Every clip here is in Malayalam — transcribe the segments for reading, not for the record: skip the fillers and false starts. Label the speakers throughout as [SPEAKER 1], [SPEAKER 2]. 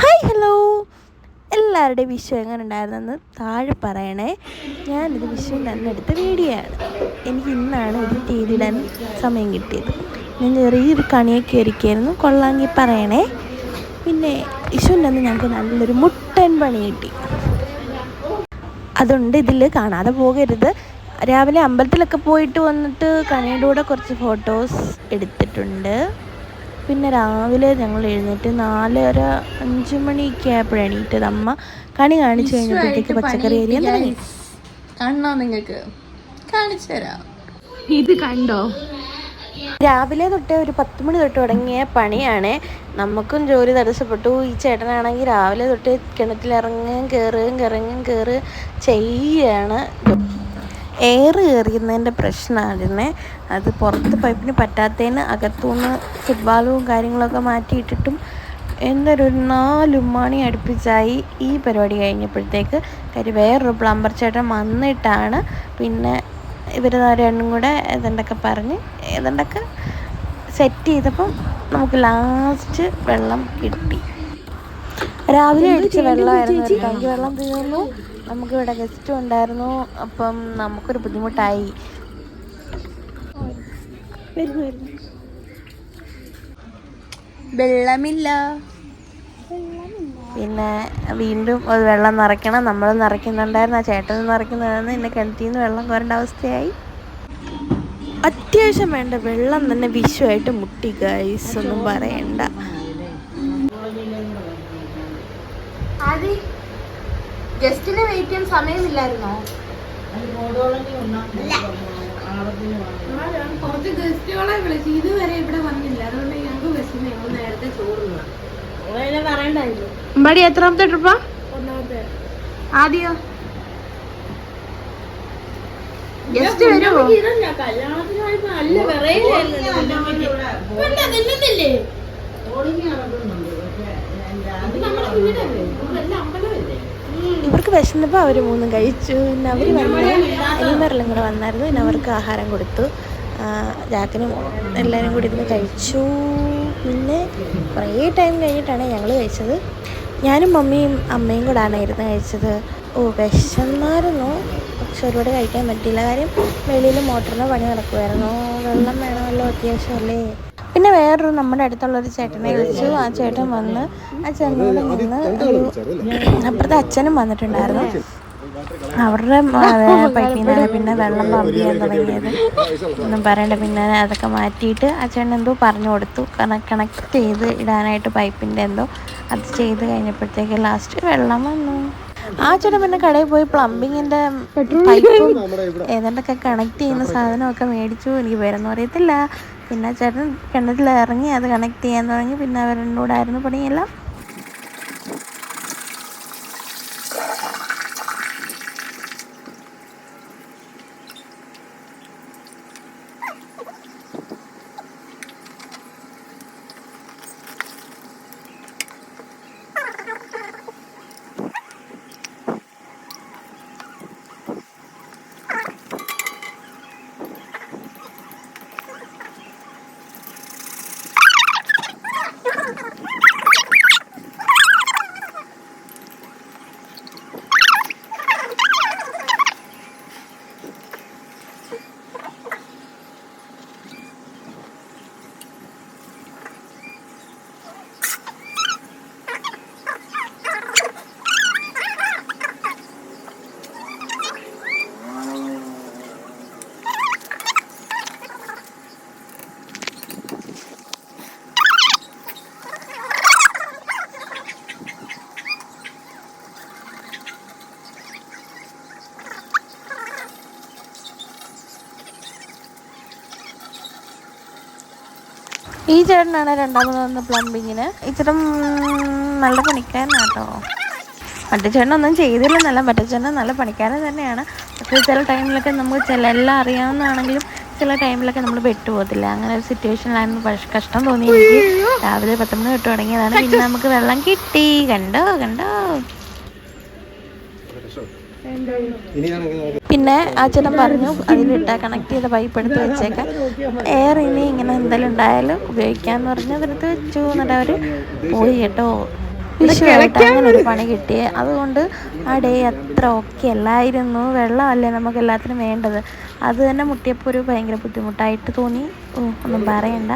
[SPEAKER 1] ഹായ് ഹലോ, എല്ലാവരുടെയും വിഷു എങ്ങനെ ഉണ്ടായിരുന്നെന്ന് താഴെ പറയണേ. ഞാനിത് വിഷുവിൻ്റെ അന്ന് എടുത്ത വീഡിയോ ആണ്. എനിക്ക് ഇന്നാണ് എഡിറ്റ് ചെയ്തിടാൻ സമയം കിട്ടിയത്. ഞാൻ ചെറിയൊരു കണിയൊക്കെ ഒരുക്കിയായിരുന്നു, കൊള്ളാമെങ്കിൽ പറയണേ. പിന്നെ വിഷുവിൻ്റെ അന്ന് ഞങ്ങൾക്ക് നല്ലൊരു മുട്ടൻ പണി കിട്ടി. അതുകൊണ്ട് ഇതിൽ കാണാതെ പോകരുത്. രാവിലെ അമ്പലത്തിലൊക്കെ പോയിട്ട് വന്നിട്ട് കണിയുടെ കൂടെ കുറച്ച് ഫോട്ടോസ് എടുത്തിട്ടുണ്ട്. പിന്നെ രാവിലെ ഞങ്ങൾ എഴുന്നേറ്റ് 4:30-5 മണിയൊക്കെ ആയപ്പോഴാണ് എണീറ്റത്. അമ്മ കണി കാണിച്ചു കഴിഞ്ഞപ്പോഴത്തേക്ക് പച്ചക്കറി അരിയാൻ തുടങ്ങി.
[SPEAKER 2] കാണണോ? നിങ്ങൾക്ക് കാണിച്ചു തരാം. ഇത് കണ്ടോ?
[SPEAKER 1] രാവിലെ തൊട്ടേ ഒരു 10 മണി തൊട്ട് തുടങ്ങിയ പണിയാണ്. നമുക്കും ജോലി തടസ്സപ്പെട്ടു. ഈ ചേട്ടനാണെങ്കിൽ രാവിലെ തൊട്ട് കിണറ്റിലിറങ്ങുകയും കയറുകയും ചെയ്യുകയാണ്. എയർ കയറിയുന്നതിൻ്റെ പ്രശ്നമായിരുന്നേ. അത് പുറത്ത് പൈപ്പിന് പറ്റാത്തതിന് അകത്തുനിന്ന് ഫുട്ബോളും കാര്യങ്ങളൊക്കെ മാറ്റിയിട്ടിട്ടും എന്തൊരു 4 മണി അടുപ്പിച്ചായി ഈ പരിപാടി കഴിഞ്ഞപ്പോഴത്തേക്ക്. വേറൊരു പ്ലംബർ ചേട്ടൻ വന്നിട്ടാണ് പിന്നെ ഇവർ രണ്ടും കൂടെ ഏതാണ്ടൊക്കെ സെറ്റ് ചെയ്തപ്പം നമുക്ക് ലാസ്റ്റ് വെള്ളം കിട്ടി. രാവിലെ അടിച്ച വെള്ളമായിരുന്നു. ടാങ്കി വെള്ളം തീർന്നു. നമുക്കിവിടെ ഗസ്റ്റും ഉണ്ടായിരുന്നു. അപ്പം നമുക്കൊരു ബുദ്ധിമുട്ടായി.
[SPEAKER 2] വെള്ളമില്ല.
[SPEAKER 1] പിന്നെ വീണ്ടും ഒരു വെള്ളം നിറയ്ക്കണം. നമ്മൾ നിറയ്ക്കുന്നുണ്ടായിരുന്നു, ആ ചേട്ടൻ നിറയ്ക്കുന്നതായിരുന്നു. എന്നെ കിണറ്റിൽ നിന്ന് വെള്ളം കോരേണ്ട അവസ്ഥയായി. അത്യാവശ്യം വേണ്ട വെള്ളം തന്നെ വിഷുവായിട്ട് മുട്ടി ഗൈസ്, ഒന്നും പറയണ്ട.
[SPEAKER 2] ഗസ്റ്റിനെ വെയിറ്റ് ചെയ്യാൻ സമയമില്ലായിരുന്നോ? കുറച്ച് ഗസ്റ്റുകളെ വിളിച്ചു, ഇതുവരെ ഇവിടെ വന്നില്ല. അതുകൊണ്ട് ഞങ്ങൾക്ക് ഗസ്റ്റിനെ നേരത്തെ ചോറുന്നു പറയണ്ടായിരുന്നു.
[SPEAKER 1] മടി എത്രാമത്തെ ട്രിപ്പാ?
[SPEAKER 2] ആദ്യോ ഗസ്റ്റ് വരുമോ? കല്യാണത്തിന് നല്ല നിന്നില്ലേ?
[SPEAKER 1] ഇവർക്ക് വിശന്നപ്പോൾ അവർ 3 കഴിച്ചു. പിന്നെ അവർ അനിയന്മാരെല്ലാം കൂടെ വന്നായിരുന്നു. പിന്നെ അവർക്ക് ആഹാരം കൊടുത്തു. ജാക്കിനും എല്ലാവരും കൂടി ഇരുന്ന് കഴിച്ചു. പിന്നെ കുറേ ടൈം കഴിഞ്ഞിട്ടാണ് ഞങ്ങൾ കഴിച്ചത്. ഞാനും മമ്മിയും അമ്മയും കൂടാണ് ഇരുന്ന് കഴിച്ചത്. വിശന്നായിരുന്നു, പക്ഷെ ഒരുപാട് കഴിക്കാൻ പറ്റിയില്ല. കാര്യം വെളിയിൽ മോട്ടറിന് പണി നടക്കുമായിരുന്നു. വെള്ളം വേണമല്ലോ, അത്യാവശ്യമല്ലേ. പിന്നെ വേറൊരു നമ്മുടെ അടുത്തുള്ളൊരു ചേട്ടനെ വിളിച്ചു. ആ ചേട്ടൻ വന്ന് ആ ചേട്ടനോട് നിന്ന് അപ്പുറത്തെ അച്ഛനും വന്നിട്ടുണ്ടായിരുന്നു. അവരുടെ പൈപ്പിൽ നിന്നാണ് പിന്നെ വെള്ളം പമ്പ് ചെയ്യാൻ തുടങ്ങിയത്. ഒന്നും പറയണ്ട. പിന്നെ അതൊക്കെ മാറ്റിയിട്ട് ആ ചേട്ടൻ എന്തോ പറഞ്ഞു കൊടുത്തു, കണക്ട് ചെയ്ത് ഇടാനായിട്ട് പൈപ്പിൻ്റെ എന്തോ. അത് ചെയ്ത് കഴിഞ്ഞപ്പോഴത്തേക്ക് ലാസ്റ്റ് വെള്ളം വന്നു. ആ ചേട്ടൻ പിന്നെ കടയിൽ പോയി പ്ലംബിങ്ങിൻ്റെ പൈപ്പും ഏതാണ്ടൊക്കെ കണക്ട് ചെയ്യുന്ന സാധനമൊക്കെ മേടിച്ചു. എനിക്ക് പേരൊന്നും അറിയത്തില്ല. പിന്നെ ചേട്ടൻ കിണറ്റിൽ ഇറങ്ങി അത് കണക്ട് ചെയ്യാൻ തുടങ്ങി. പിന്നെ അവരെന്നോടായിരുന്നു പണിയെല്ലാം. ഈ ചേട്ടനാണ് രണ്ടാമത് വന്ന പ്ലംബിങ്ങിന്. ഇച്ചിരം നല്ല പണിക്കാരനാട്ടോ. മറ്റേ ചേട്ടനൊന്നും ചെയ്തില്ലെന്നല്ല, മറ്റേ ചേട്ടൻ നല്ല പണിക്കാരൻ തന്നെയാണ്. പക്ഷേ ചില ടൈമിലൊക്കെ നമുക്ക് എല്ലാം അറിയാവുന്നതാണെങ്കിലും ചില ടൈമിലൊക്കെ നമ്മൾ പെട്ടുപോകത്തില്ല. അങ്ങനെ ഒരു സിറ്റുവേഷനിലായിരുന്നു. പക്ഷെ കഷ്ടം തോന്നി എനിക്ക്. രാവിലെ 10 മണി തൊട്ട് തുടങ്ങിയതാണ്. പിന്നെ നമുക്ക് വെള്ളം കിട്ടി. കണ്ടോ. പിന്നെ ആ ചേട്ടൻ പറഞ്ഞു അതിലിട്ട കണക്ട് ചെയ്ത പൈപ്പ് എടുത്ത് വെച്ചേക്കാം, എയർ ഇനി ഇങ്ങനെ എന്തെങ്കിലും ഉണ്ടായാലും ഉപയോഗിക്കാമെന്ന് പറഞ്ഞ് അതെടുത്ത് വെച്ചു. എന്നിട്ട് അവർ പോയി കേട്ടോ. വിഷുവായിട്ട് അങ്ങനെ ഒരു പണി കിട്ടി. അതുകൊണ്ട് ആ ഡേ അത്ര ഓക്കെ അല്ലായിരുന്നു. വെള്ളമല്ലേ നമുക്ക് എല്ലാത്തിനും വേണ്ടത്. അത് തന്നെ മുട്ടിയപ്പോൾ ഒരു ഭയങ്കര ബുദ്ധിമുട്ടായിട്ട് തോന്നി. ഒന്നും പറയണ്ട.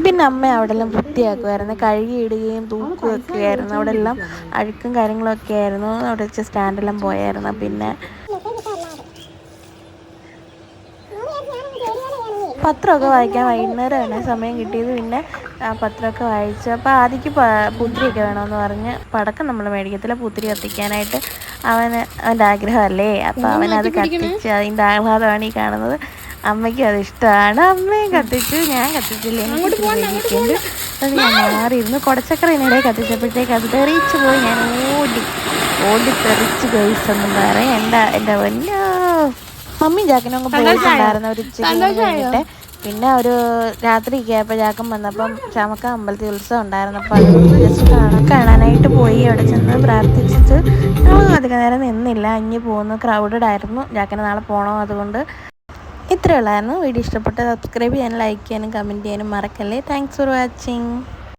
[SPEAKER 1] പിന്നെ അമ്മ അവിടെ എല്ലാം വൃത്തിയാക്കുമായിരുന്നു, കഴുകിയിടുകയും തൂക്കുകയൊക്കെ ആയിരുന്നു. അവിടെ എല്ലാം അഴുക്കും കാര്യങ്ങളൊക്കെ ആയിരുന്നു. അവിടെ വെച്ച് സ്റ്റാൻഡെല്ലാം പോയായിരുന്നു. പിന്നെ പത്രമൊക്കെ വായിക്കാൻ വൈകുന്നേരമാണ് സമയം കിട്ടിയത്. പിന്നെ പത്രമൊക്കെ വായിച്ചു. അപ്പോൾ ആദ്യക്ക് പൂത്തിരിയൊക്കെ വേണമെന്ന് പറഞ്ഞ് പടക്കം നമ്മൾ മേടിക്കത്തില്ല, പൂത്തിരി കത്തിക്കാനായിട്ട് അവൻ്റെ ആഗ്രഹമല്ലേ. അപ്പോൾ അവനത് കത്തിച്ച് അതിൻ്റെ ആഹ്ലാദമാണ് ഈ കാണുന്നത്. അമ്മയ്ക്കും അത് ഇഷ്ടമാണ്. അമ്മയും കത്തിച്ചു, ഞാൻ കത്തിച്ചില്ല. എനിക്കുണ്ട്. അത് ഞാൻ മാറിയിരുന്നു. കുടച്ചക്കറിനിടെ കത്തിച്ചപ്പോഴത്തേക്ക് അത് തെറിച്ച് പോയി. ഞാൻ ഓടി തെറിച്ച് കഴിച്ചൊന്നും പറയണ്ട. എൻ്റെ പൊന്നോ. മമ്മി ജാക്കിനും അങ്ങ് പോയിട്ടുണ്ടായിരുന്നു ഒരു ഉച്ചയ്ക്ക് കഴിഞ്ഞിട്ട്. പിന്നെ ഒരു രാത്രിയൊക്കെ ആയപ്പോൾ ജാക്കൻ വന്നപ്പം ചമക്ക അമ്പലത്തിൽ ഉത്സവം ഉണ്ടായിരുന്നു. അപ്പോൾ അതൊന്ന് ജസ്റ്റ് കാണാനായിട്ട് പോയി. അവിടെ ചെന്ന് പ്രാർത്ഥിച്ചിട്ട് ഞങ്ങൾ അധികം നേരം നിന്നില്ല, അഞ്ഞ് പോകുന്നു. ക്രൗഡഡ് ആയിരുന്നു. ജാക്കിന് നാളെ പോകണം. അതുകൊണ്ട് ഇത്രയുള്ളായിരുന്നു. വീഡിയോ ഇഷ്ടപ്പെട്ട് സബ്സ്ക്രൈബ് ചെയ്യാനും ലൈക്ക് ചെയ്യാനും കമൻറ്റ് ചെയ്യാനും മറക്കല്ലേ. Thanks for watching.